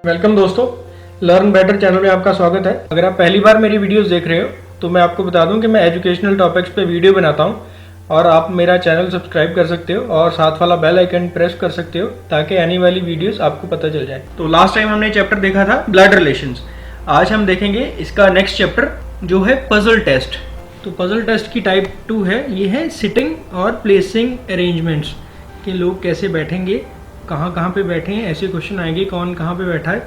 Welcome दोस्तों, learn better channel में आपका स्वागत है। अगर आप पहली बार मेरी वीडियोस देख रहे हो तो मैं आपको बता दूं कि मैं एजुकेशनल टॉपिक्स पे वीडियो बनाता हूं और आप मेरा चैनल सब्सक्राइब कर सकते हो और साथ वाला बेल आइकन प्रेस कर सकते हो ताकि आने वाली वीडियोस आपको पता चल जाए। तो लास्ट टाइम हमने चैप्टर देखा था ब्लड रिलेशंस। आज हम देखेंगे इसका नेक्स्ट चैप्टर जो है पजल टेस्ट। तो पजल टेस्ट की टाइप 2 है, ये है सिटिंग और प्लेसिंग अरेंजमेंट्स कि लोग कैसे बैठेंगे, कहाँ कहाँ पे बैठे हैं, ऐसे क्वेश्चन आएंगे कौन कहाँ पे बैठा है।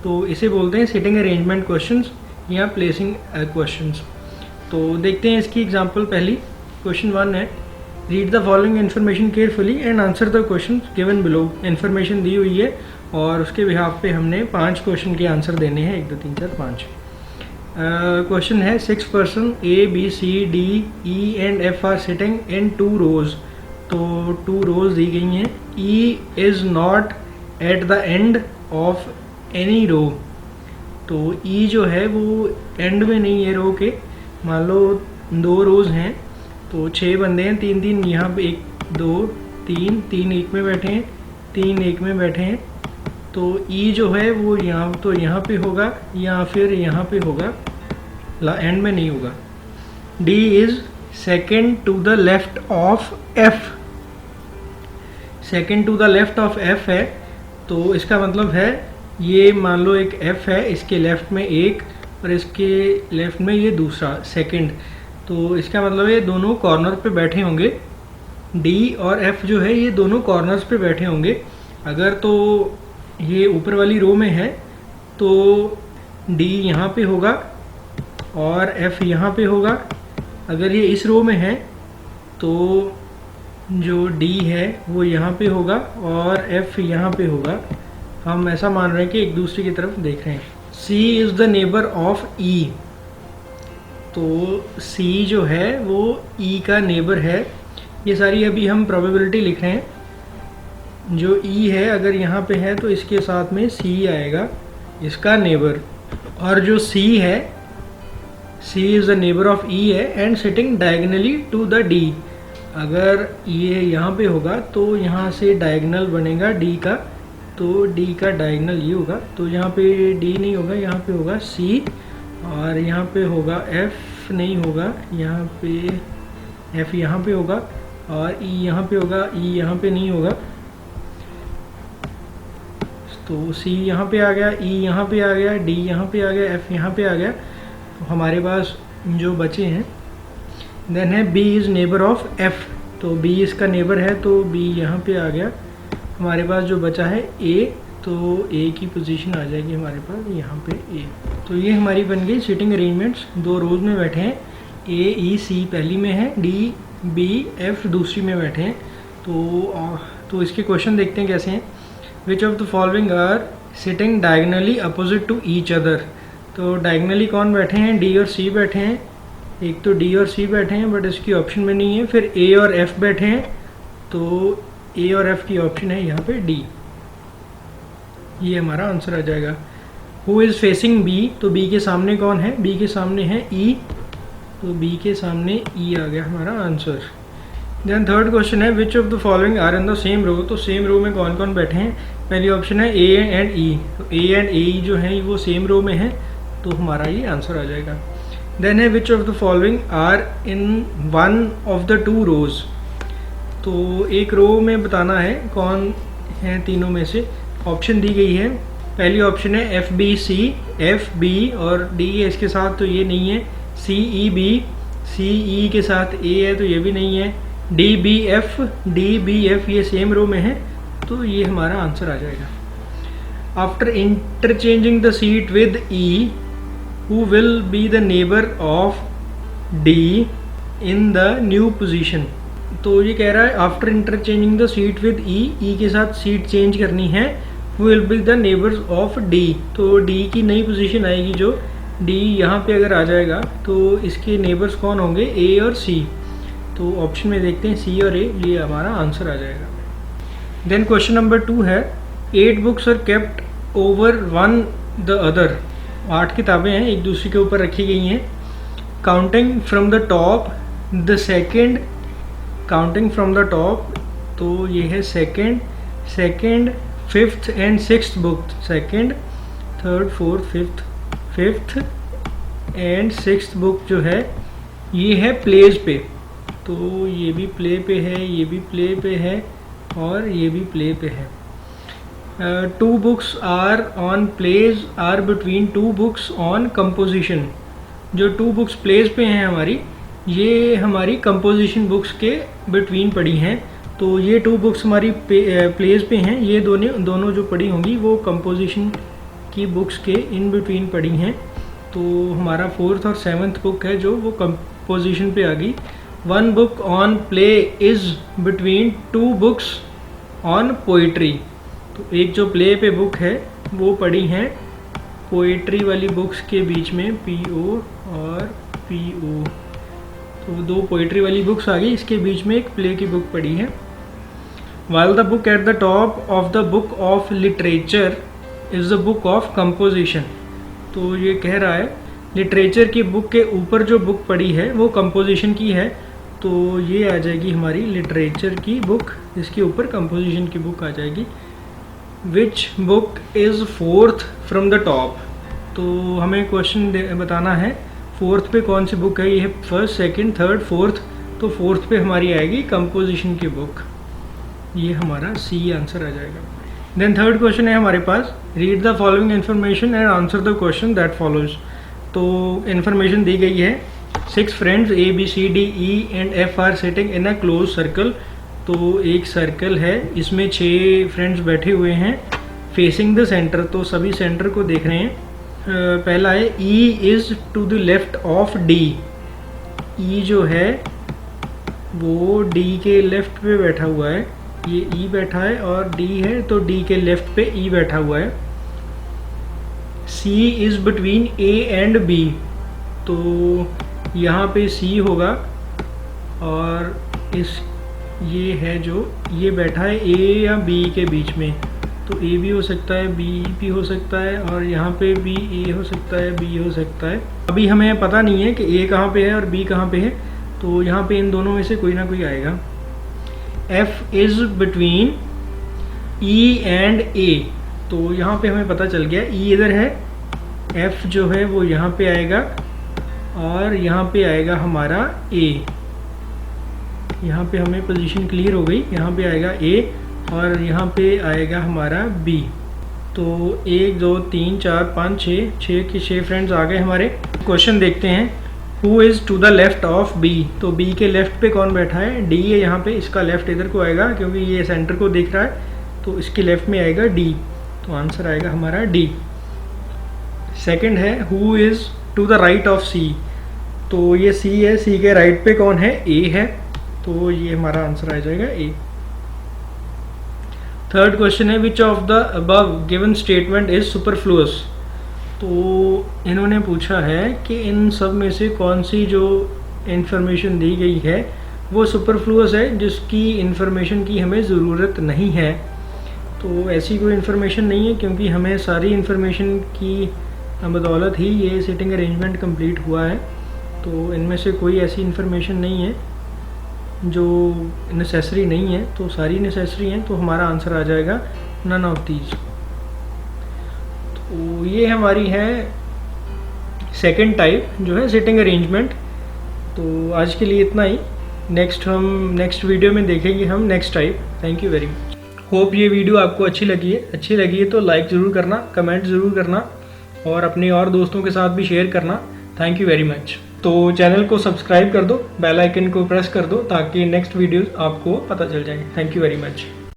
तो इसे बोलते हैं सिटिंग अरेंजमेंट क्वेश्चंस या प्लेसिंग क्वेश्चंस। तो देखते हैं इसकी एग्जांपल। पहली क्वेश्चन 1 है, read the following information carefully and answer the question given below. Information दी हुई है और उसके बिहाफ पे हमने 5 क्वेश्चन के आंसर देने हैं, 1 2 3 4 5। क्वेश्चन है 6 person A B C D E and F are sitting in 2 rows. तो 2 रोज दी गई हैं। E is not at the end of any row. तो E जो है वो एंड में नहीं है रो के। मान लो 2 रोज हैं तो 6 बंदे हैं, 3 3 यहाँ पे 1 2 3 3 एक में बैठे हैं, 3 एक में बैठे हैं। तो E जो है वो यहाँ तो यहाँ पे होगा या फिर यहाँ पे होगा, एंड में नहीं होगा। D is second to the left of F। Second to the left of F है तो इसका मतलब है ये मान लो एक F है, इसके लेफ्ट में एक और इसके लेफ्ट में ये दूसरा सेकंड। तो इसका मतलब ये दोनों कॉर्नर पे बैठे होंगे। D और F जो है ये दोनों कॉर्नर्स पे बैठे होंगे। अगर तो ये ऊपर वाली रो में है तो D यहाँ पे होगा और F यहाँ पे होगा। अगर ये इस रो में है तो जो D है वो यहाँ पे होगा और F यहाँ पे होगा। हम ऐसा मान रहे हैं कि एक दूसरे की तरफ देख रहे हैं। C is the neighbour of E। तो C जो है वो E का नेबर है। ये सारी अभी हम प्रोबेबिलिटी लिख रहे हैं। जो E है अगर यहाँ पे है तो इसके साथ में C आएगा, इसका नेबर। और जो C है, C is the neighbour of E है and sitting diagonally to the D। अगर ये यहाँ पे होगा तो यहाँ से डायगनल बनेगा D का, तो D का डायगनल ये होगा। तो यहाँ पे D नहीं होगा, यहाँ पे होगा C और यहाँ पे होगा F नहीं होगा, यहाँ पे F यहाँ पे होगा और E यहाँ पे होगा, E यहाँ पे नहीं होगा। तो C यहाँ पे आ गया, E यहाँ पे आ गया, D यहाँ पे आ गया, F यहाँ पे आ गया। तो हमारे पास जो बचे हैं देन है B is neighbour of F। तो B इसका नेबर है तो B यहाँ पे आ गया। हमारे पास जो बचा है A, तो A की पोजीशन आ जाएगी हमारे पास यहाँ पे A। तो ये हमारी बन गई सिटिंग अरेंजमेंट्स। 2 रोज में बैठे हैं, A E C पहली में है, D B F दूसरी में बैठे हैं। तो इसके क्वेश्चन देखते हैं कैसे हैं। Which of the following are sitting diagonally opposite to each other. तो डायगनली कौन बैठे हैं, D और C बैठे हैं। एक तो D और C बैठे हैं बट इसकी ऑप्शन में नहीं है। फिर A और F बैठे हैं, तो A और F की ऑप्शन है यहाँ पे D। ये हमारा आंसर आ जाएगा। Who is facing B। तो B के सामने कौन है, B के सामने है E। तो B के सामने E आ गया हमारा आंसर। देन थर्ड क्वेश्चन है, which of the following are in the same row. तो सेम रो में कौन कौन बैठे हैं। पहली ऑप्शन है A एंड E। तो A एंड A जो है वो सेम रो में है, तो हमारा ये आंसर आ जाएगा। देन है which of the following are in one of the 2 rows. तो एक रो में बताना है कौन है तीनों में से। ऑप्शन दी गई है, पहली ऑप्शन है F B C, F B और D है इसके साथ, तो ये नहीं है। C E B, C E के साथ A है तो ये भी नहीं है। D B F, D B F ये सेम रो में है, तो ये हमारा आंसर आ जाएगा। After interchanging the seat with E, who will be the neighbor of D in the new position। तो ये कह रहा है after interchanging the seat with E, E के साथ सीट चेंज करनी है। who will be the neighbors of D। तो D की नई पोजीशन आएगी, जो D यहाँ पे अगर आ जाएगा तो इसके नेबर्स कौन होंगे, A और C। तो ऑप्शन में देखते हैं C और A, ये हमारा आंसर आ जाएगा। देन क्वेश्चन नंबर 2 है, 8 books are kept over one the other. 8 किताबें हैं एक दूसरे के ऊपर रखी गई हैं। Counting from the top the second, counting from the top तो ये है second, 5th and 6th book. Second, third, fourth, fifth and sixth book जो है ये है प्लेज पे। तो ये भी प्ले पे है, ये भी प्ले पे है और ये भी प्ले पे है। 2 books are on plays are between 2 books on composition. जो 2 बुक्स प्लेज पे हैं हमारी, ये हमारी कंपोजिशन बुक्स के बिटवीन पड़ी हैं। तो ये 2 बुक्स हमारी प्लेज पे हैं, ये दोनों जो पड़ी होंगी वो कंपोजिशन की बुक्स के इन बिटवीन पड़ी हैं। तो हमारा 4th और 7th बुक है जो वो कंपोजिशन पे आ गई। 1 book on play is between 2 books on poetry. तो एक जो प्ले पे बुक है वो पड़ी हैं पोइट्री वाली बुक्स के बीच में, PO और PO। तो 2 पोइट्री वाली बुक्स आ गई, इसके बीच में एक प्ले की बुक पड़ी है। While the book at the top of the book of literature is the book of composition। तो ये कह रहा है लिटरेचर की बुक के ऊपर जो बुक पड़ी है वो कंपोजिशन की है। तो ये आ जाएगी हमारी लिटरेचर की बुक, इसके ऊपर कंपोजिशन की बुक आ जाएगी। Which book is 4th from the top. तो हमें क्वेश्चन बताना है 4th पे कौन सी बुक है। ये है 1st, 2nd, 3rd, 4th। तो 4th पे हमारी आएगी कंपोजिशन की बुक, ये हमारा C आंसर आ जाएगा। देन 3rd क्वेश्चन है हमारे पास, read the following information and answer the question that follows. तो इन्फॉर्मेशन दी गई है 6 friends A, B, C, D, E and F are sitting in a close circle. तो एक सर्कल है, इसमें 6 फ्रेंड्स बैठे हुए हैं फेसिंग द सेंटर। तो सभी सेंटर को देख रहे हैं। पहला है E is to the left of D। E जो है वो D के लेफ्ट पे बैठा हुआ है, ये E बैठा है और D है तो D के लेफ्ट पे E बैठा हुआ है। C is between A and B। तो यहाँ पे C होगा और ये है जो ये बैठा है A या B के बीच में। तो A भी हो सकता है, B भी हो सकता है और यहाँ पे भी A हो सकता है, B हो सकता है। अभी हमें पता नहीं है कि A कहाँ पे है और B कहाँ पे है, तो यहाँ पे इन दोनों में से कोई ना कोई आएगा। F is between E and A। तो यहाँ पे हमें पता चल गया E इधर है, F जो है वो यहाँ पे आएगा और यहाँ पे आएगा हमारा A। यहाँ पे हमें पोजीशन क्लियर हो गई, यहाँ पे आएगा A और यहाँ पे आएगा हमारा B। तो 1 2 3 4 5 6 के 6 फ्रेंड्स आ गए हमारे। क्वेश्चन देखते हैं, who is to the left of B। तो B के लेफ्ट पे कौन बैठा है, D है यहाँ पे, इसका लेफ्ट इधर को आएगा क्योंकि ये सेंटर को देख रहा है, तो इसके लेफ्ट में आएगा D। तो आंसर आएगा हमारा D। सेकंड है, who is to the right of C। तो ये C है, C के राइट पे कौन है, A है, तो ये हमारा आंसर आ जाएगा A। थर्ड क्वेश्चन है, which of the above given statement is superfluous. तो इन्होंने पूछा है कि इन सब में से कौन सी जो इन्फॉर्मेशन दी गई है वो सुपरफ्लुअस है, जिसकी इन्फॉर्मेशन की हमें ज़रूरत नहीं है। तो ऐसी कोई इन्फॉर्मेशन नहीं है क्योंकि हमें सारी इन्फॉर्मेशन की बदौलत ही ये सिटिंग अरेंजमेंट कंप्लीट हुआ है। तो इनमें से कोई ऐसी इन्फॉर्मेशन नहीं है जो नेसेसरी नहीं है, तो सारी नेसेसरी हैं। तो हमारा आंसर आ जाएगा नन ऑफ दीज। तो ये हमारी है सेकंड टाइप जो है सिटिंग अरेंजमेंट। तो आज के लिए इतना ही, नेक्स्ट वीडियो में देखेंगे हम next type. Thank you very much. Hope ये वीडियो आपको अच्छी लगी है तो लाइक ज़रूर करना, कमेंट ज़रूर करना और अपने और दोस्तों के साथ भी शेयर करना। Thank you very much. तो चैनल को सब्सक्राइब कर दो, बेल आइकन को प्रेस कर दो ताकि नेक्स्ट वीडियोस आपको पता चल जाए। Thank you very much.